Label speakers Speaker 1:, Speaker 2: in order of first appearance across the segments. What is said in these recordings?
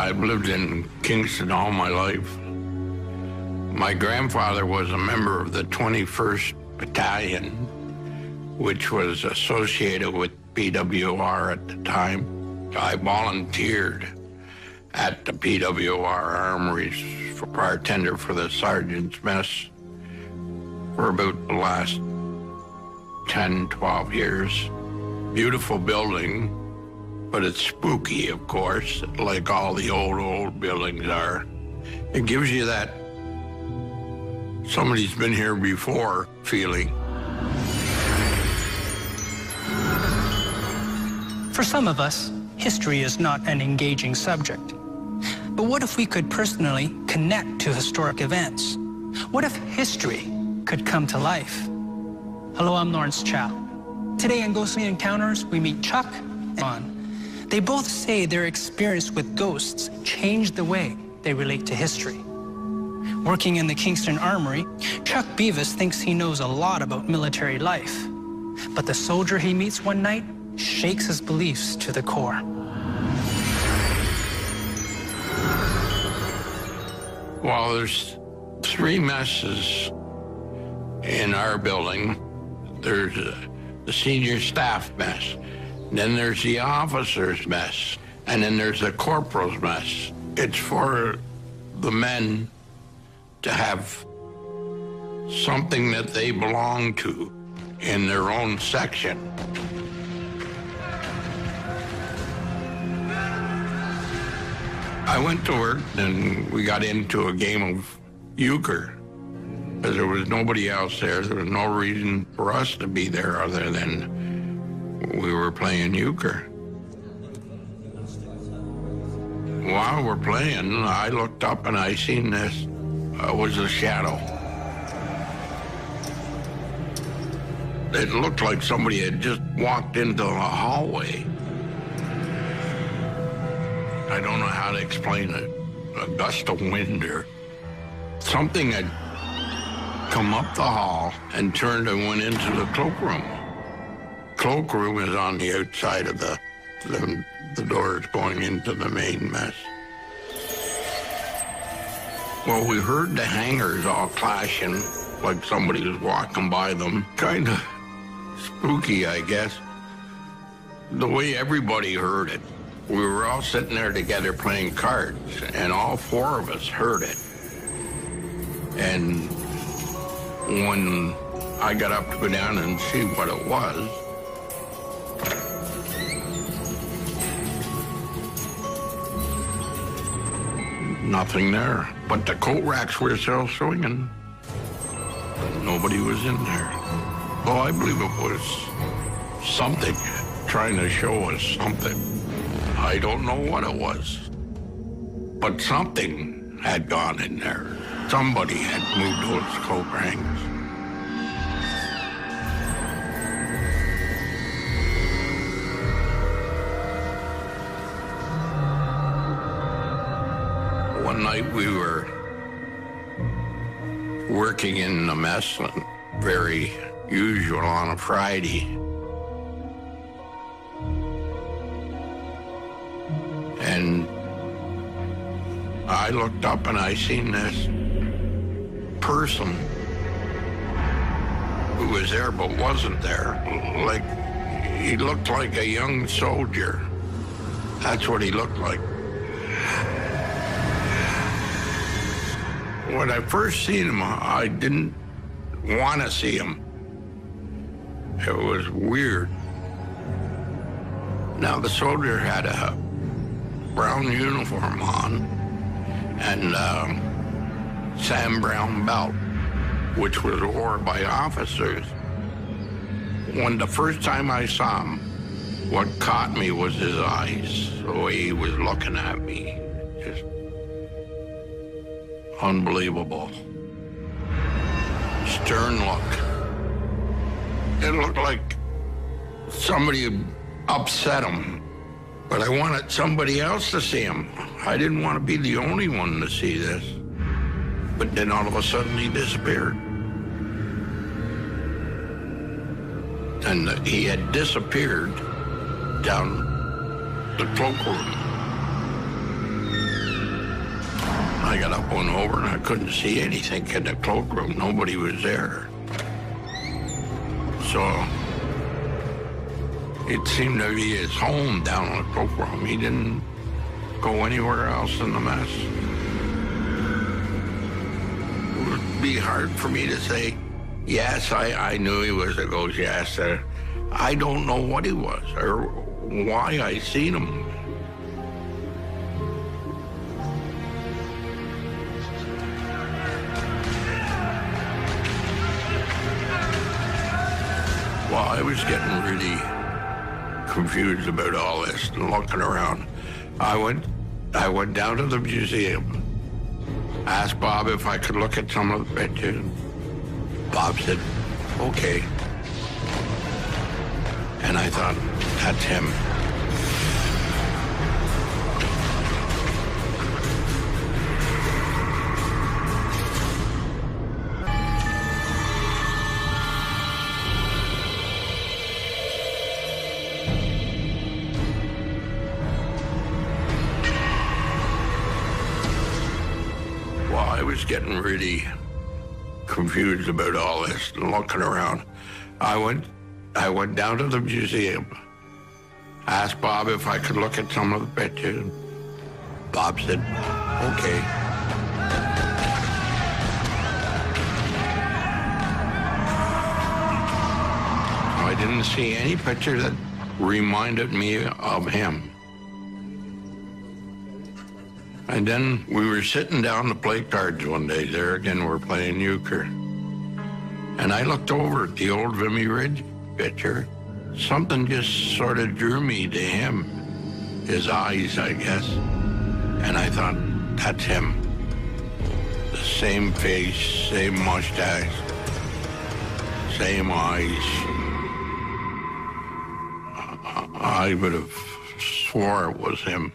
Speaker 1: I've lived in Kingston all my life. My grandfather was a member of the 21st Battalion, which was associated with PWR at the time. I volunteered at the PWR armories for bartender for the sergeant's mess for about the last 10, 12 years. Beautiful building, but it's spooky, of course, like all the old buildings are. It gives you that somebody's been here before feeling.
Speaker 2: For some of us, history is not an engaging subject. But what if we could personally connect to historic events? What if history could come to life? Hello, I'm Lawrence Chow. Today in Ghostly Encounters, we meet Chuck and John. They both say their experience with ghosts changed the way they relate to history. Working in the Kingston Armory, Chuck Beavis thinks he knows a lot about military life. But the soldier he meets one night shakes his beliefs to the core.
Speaker 1: Well, there's 3 messes in our building. There's the senior staff mess. Then there's the officers' mess, and then there's the corporal's mess. It's for the men to have something that they belong to in their own section. I went to work, and we got into a game of euchre. Because there was nobody else there. There was no reason for us to be there other than we were playing euchre. While we're playing, I looked up and I seen this. It was a shadow. It looked like somebody had just walked into the hallway. I don't know how to explain it. A gust of wind or something had come up the hall and turned and went into the cloakroom. Cloakroom is on the outside of the doors going into the main mess. Well, we heard the hangers all clashing like somebody was walking by them. Kind of spooky, I guess. The way everybody heard it. We were all sitting there together playing cards, and all 4 of us heard it. And when I got up to go down and see what it was, nothing there. But the coat racks were still swinging. Nobody was in there. Oh, I believe it was something trying to show us something. I don't know what it was. But something had gone in there. Somebody had moved those coat racks. One night we were working in the mess, very usual on a Friday. And I looked up and I seen this person who was there but wasn't there. Like, he looked like a young soldier. That's what he looked like. When I first seen him, I didn't want to see him. It was weird. Now, the soldier had a brown uniform on and Sam Brown belt, which was worn by officers. When the first time I saw him, what caught me was his eyes, the way he was looking at me. Just unbelievable. Stern look. It looked like somebody had upset him, but I wanted somebody else to see him. I didn't want to be the only one to see this. But then all of a sudden he disappeared. And he had disappeared down the cloakroom. I got up, went over, and I couldn't see anything in the cloakroom. Nobody was there. So it seemed to be his home down in the cloakroom. He didn't go anywhere else in the mess. It would be hard for me to say, yes, I knew he was a ghost. Yes, I don't know what he was or why I seen him. Well, I was getting really confused about all this and looking around. I went down to the museum, asked Bob if I could look at some of the pictures. Bob said, okay. And I thought, that's him. I was getting really confused about all this and looking around. I went down to the museum, asked Bob if I could look at some of the pictures. Bob said, okay. I didn't see any picture that reminded me of him. And then we were sitting down to play cards one day. There again, we're playing euchre. And I looked over at the old Vimy Ridge picture. Something just sort of drew me to him. His eyes, I guess. And I thought, that's him. The same face, same mustache, same eyes. I would have swore it was him.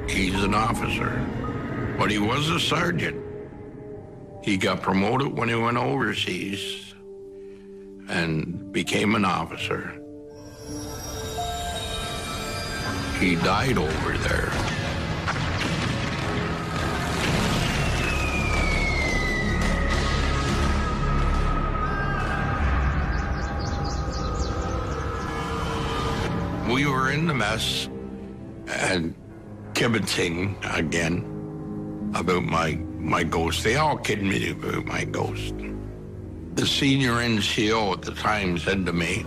Speaker 1: He's an officer, but he was a sergeant. He got promoted when he went overseas and became an officer. He died over there. We were in the mess and kibitzing again about my ghost. They all kidded me about my ghost. The senior NCO at the time said to me,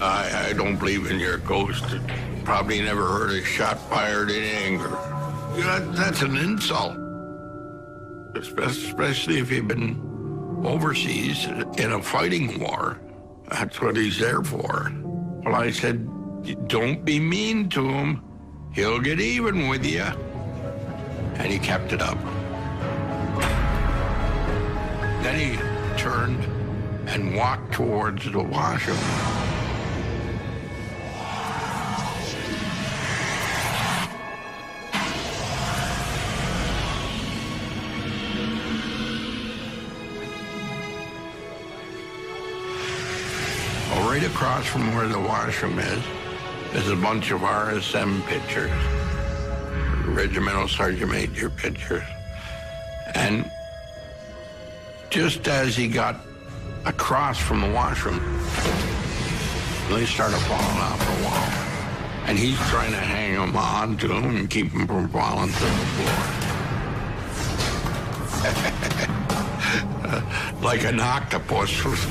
Speaker 1: I don't believe in your ghost. Probably never heard a shot fired in anger. That's an insult, especially if you've been overseas in a fighting war. That's what he's there for. Well, I said, don't be mean to him. He'll get even with you. And he kept it up. Then he turned and walked towards the washroom. Well, right across from where the washroom is a bunch of RSM pictures, Regimental Sergeant Major pictures. And just as he got across from the washroom, they started falling off the wall. And he's trying to hang them on to him and keep them from falling to the floor. Like an octopus with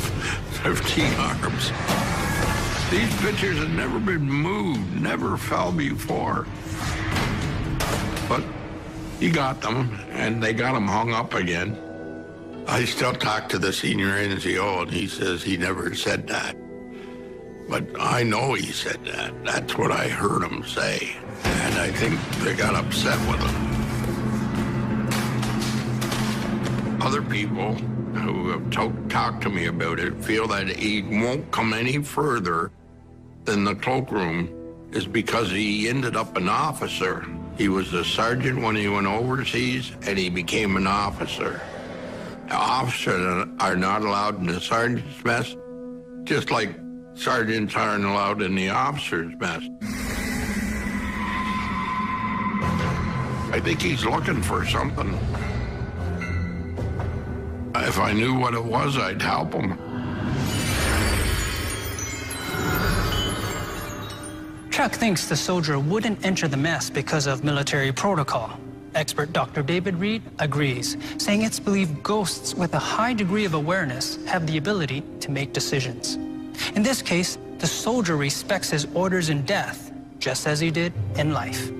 Speaker 1: 15 arms. These pictures had never been moved, never fell before. But he got them, and they got them hung up again. I still talk to the senior NCO, and he says he never said that. But I know he said that. That's what I heard him say. And I think they got upset with him. Other people who have talked to me about it feel that he won't come any further than the cloakroom is because he ended up an officer. He was a sergeant when he went overseas, and he became an officer. Officers are not allowed in the sergeant's mess, just like sergeants aren't allowed in the officer's mess. I think he's looking for something. If I knew what it was, I'd help him.
Speaker 2: Chuck thinks the soldier wouldn't enter the mess because of military protocol. Expert Dr. David Reed agrees, saying it's believed ghosts with a high degree of awareness have the ability to make decisions. In this case, the soldier respects his orders in death, just as he did in life.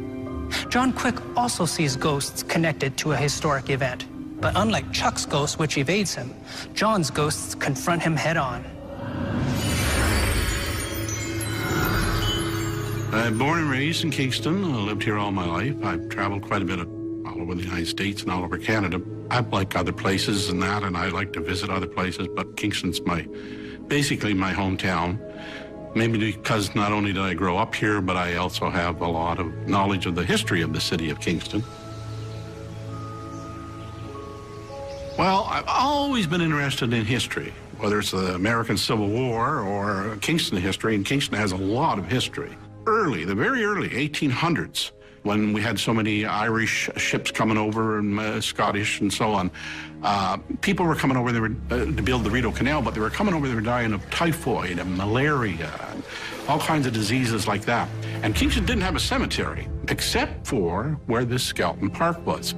Speaker 2: John Quick also sees ghosts connected to a historic event. But unlike Chuck's ghost, which evades him, John's ghosts confront him head-on.
Speaker 3: I'm born and raised in Kingston. I lived here all my life. I've traveled quite a bit all over the United States and all over Canada. I like other places and that, and I like to visit other places, but Kingston's basically my hometown. Maybe because not only did I grow up here, but I also have a lot of knowledge of the history of the city of Kingston. Well, I've always been interested in history, whether it's the American Civil War or Kingston history, and Kingston has a lot of history. The very early 1800s, when we had so many Irish ships coming over and Scottish and so on, people were coming over there to build the Rideau Canal, but they were coming over, they were dying of typhoid and malaria and all kinds of diseases like that. And Kingston didn't have a cemetery, except for where this Skelton Park was.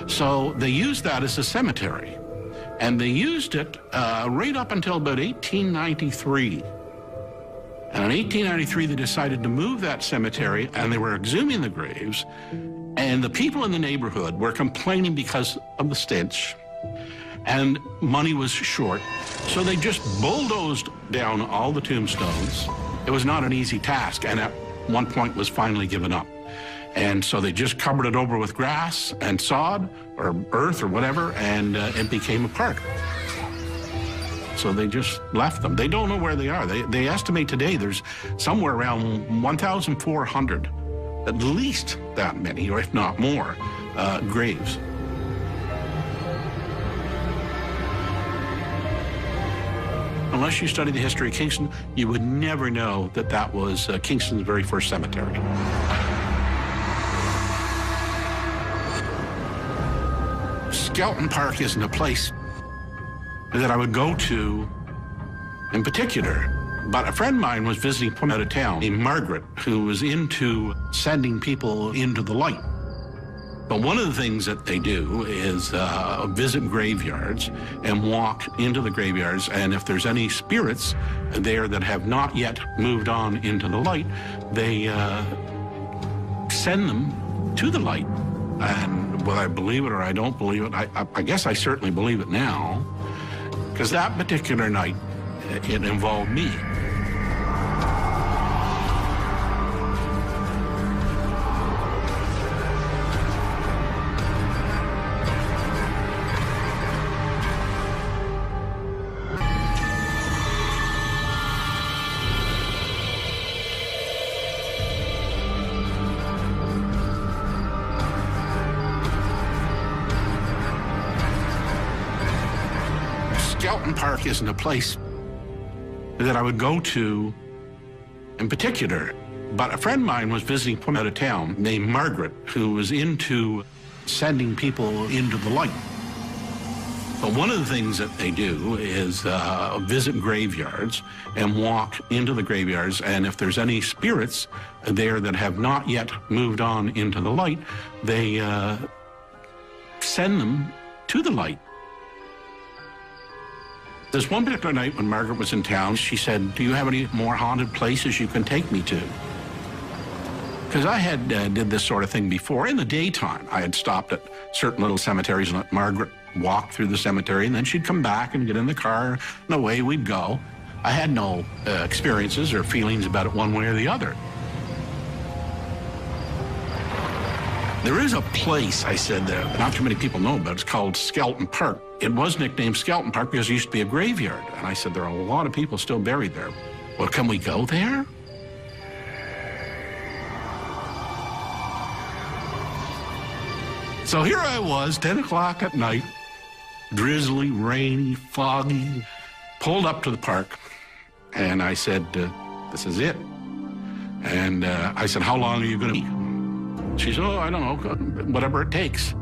Speaker 3: So they used that as a cemetery, and they used it right up until about 1893. And in 1893, they decided to move that cemetery, and they were exhuming the graves, and the people in the neighborhood were complaining because of the stench, and money was short. So they just bulldozed down all the tombstones. It was not an easy task, and at one point was finally given up. And so they just covered it over with grass and sod or earth or whatever, and it became a park. So they just left them. They don't know where they are. They estimate today there's somewhere around 1,400, at least that many, or if not more, graves. Unless you study the history of Kingston, you would never know that that was Kingston's very first cemetery. Skelton Park isn't a place that I would go to in particular, but a friend of mine was visiting from out of town named Margaret, who was into sending people into the light. But one of the things that they do is visit graveyards and walk into the graveyards, and if there's any spirits there that have not yet moved on into the light, they send them to the light. And whether I believe it or I don't believe it, I guess I certainly believe it now, because that particular night, it involved me. Skelton Park isn't a place that I would go to in particular, but a friend of mine was visiting from out of town named Margaret, who was into sending people into the light. But one of the things that they do is visit graveyards and walk into the graveyards, and if there's any spirits there that have not yet moved on into the light, they send them to the light. This one particular night when Margaret was in town, she said, "Do you have any more haunted places you can take me to?" Because I had did this sort of thing before. In the daytime, I had stopped at certain little cemeteries and let Margaret walk through the cemetery, and then she'd come back and get in the car, and away we'd go. I had no experiences or feelings about it one way or the other. There is a place, I said, that not too many people know about. It's called Skelton Park. It was nicknamed Skelton Park because it used to be a graveyard. And I said, there are a lot of people still buried there. Well, can we go there? So here I was, 10 o'clock at night, drizzly, rainy, foggy, pulled up to the park. And I said, this is it. And I said, how long are you going to be? She said, oh, I don't know, whatever it takes.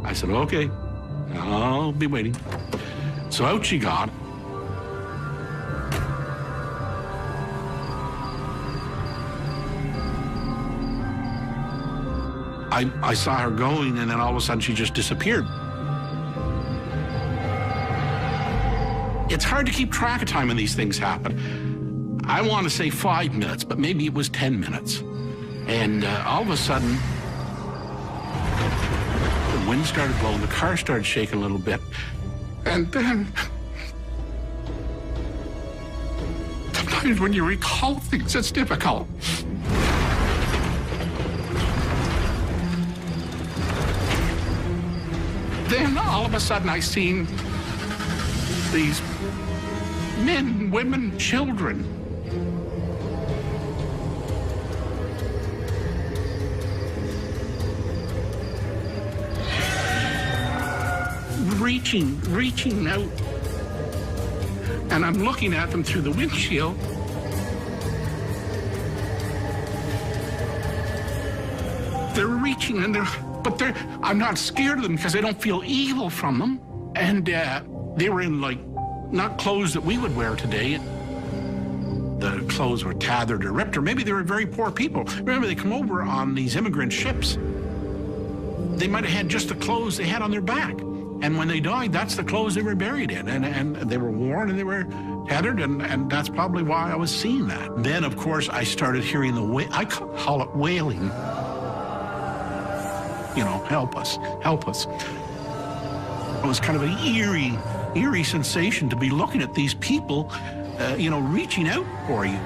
Speaker 3: I said, okay, I'll be waiting. So out she got. I saw her going, and then all of a sudden she just disappeared. It's hard to keep track of time when these things happen. I want to say 5 minutes, but maybe it was 10 minutes. And all of a sudden, the wind started blowing, the car started shaking a little bit. And then, sometimes when you recall things, it's difficult. Then all of a sudden I seen these men, women, children reaching out. And I'm looking at them through the windshield. They're reaching, and I'm not scared of them because I don't feel evil from them. And they were in, like, not clothes that we would wear today. The clothes were tattered or ripped, or maybe they were very poor people. Remember, they come over on these immigrant ships. They might have had just the clothes they had on their back. And when they died, that's the clothes they were buried in. And they were worn and they were tattered, and that's probably why I was seeing that. Then, of course, I started hearing I call it wailing. You know, help us, help us. It was kind of an eerie sensation to be looking at these people, you know, reaching out for you.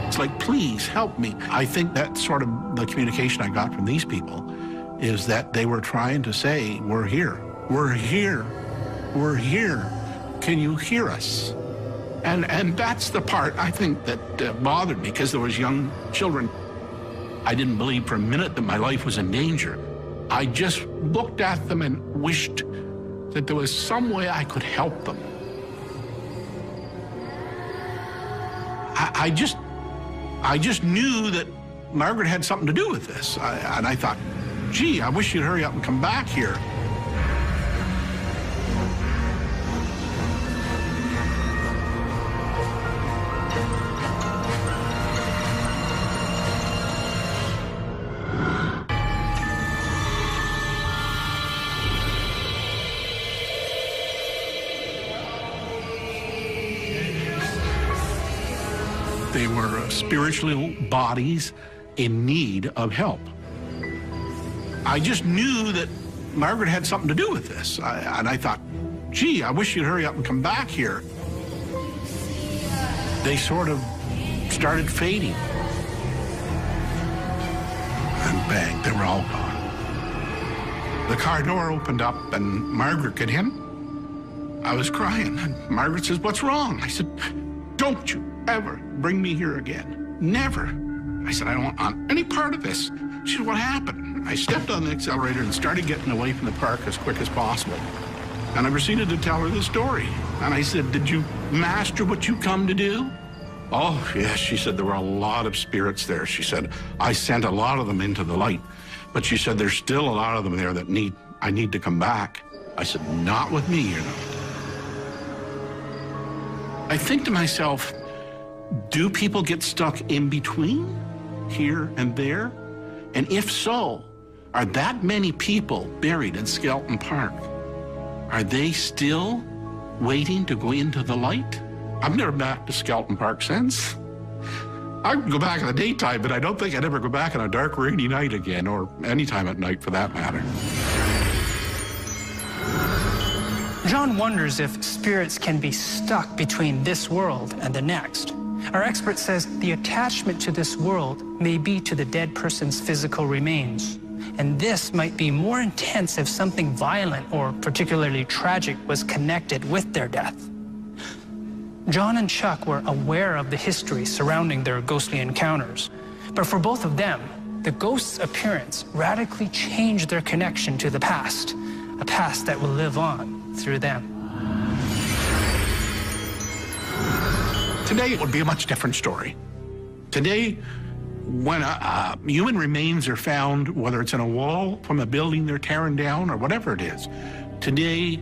Speaker 3: It's like, please help me. I think that's sort of the communication I got from these people, is that they were trying to say, we're here, we're here, we're here. Can you hear us? And that's the part, I think, that bothered me, because there was young children. I didn't believe for a minute that my life was in danger. I just looked at them and wished that there was some way I could help them. I just knew that Margaret had something to do with this. And I thought, gee, I wish you'd hurry up and come back here. They were spiritual bodies in need of help. I just knew that Margaret had something to do with this. And I thought, gee, I wish you'd hurry up and come back here. They sort of started fading. And bang, they were all gone. The car door opened up and Margaret got in. I was crying, and Margaret says, what's wrong? I said, don't you ever bring me here again. Never. I said, I don't want any part of this. She said, what happened? I stepped on the accelerator and started getting away from the park as quick as possible. And I proceeded to tell her the story. And I said, did you master what you come to do? Oh, yes, she said, there were a lot of spirits there. She said, I sent a lot of them into the light. But she said, there's still a lot of them there that I need to come back. I said, not with me, you know. I think to myself, do people get stuck in between here and there? And if so, are that many people buried in Skelton Park? Are they still waiting to go into the light? I've never been back to Skelton Park since. I can go back in the daytime, but I don't think I'd ever go back on a dark, rainy night again, or any time at night for that matter.
Speaker 2: John wonders if spirits can be stuck between this world and the next. Our expert says the attachment to this world may be to the dead person's physical remains. And this might be more intense if something violent or particularly tragic was connected with their death. John and Chuck were aware of the history surrounding their ghostly encounters. But for both of them, the ghost's appearance radically changed their connection to the past, a past that will live on through them. Today, it would be a much different story. Today,
Speaker 3: when human remains are found, whether it's in a wall from a building they're tearing down or whatever it is, today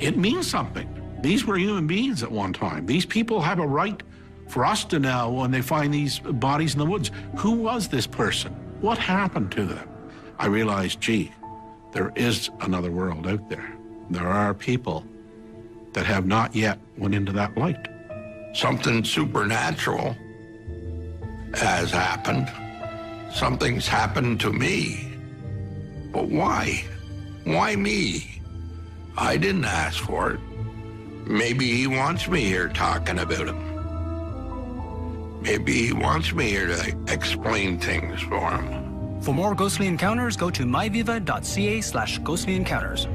Speaker 3: it means something. These were human beings at one time. These people have a right for us to know when they find these bodies in the woods. Who was this person? What happened to them? I realized, gee, there is another world out there. There are people that have not yet went into that light.
Speaker 1: Something supernatural has happened. Something's happened to me. But why? Why me? I didn't ask for it. Maybe he wants me here talking about him. Maybe he wants me here to explain things for him.
Speaker 2: For more ghostly encounters, go to myviva.ca/ghostly encounters.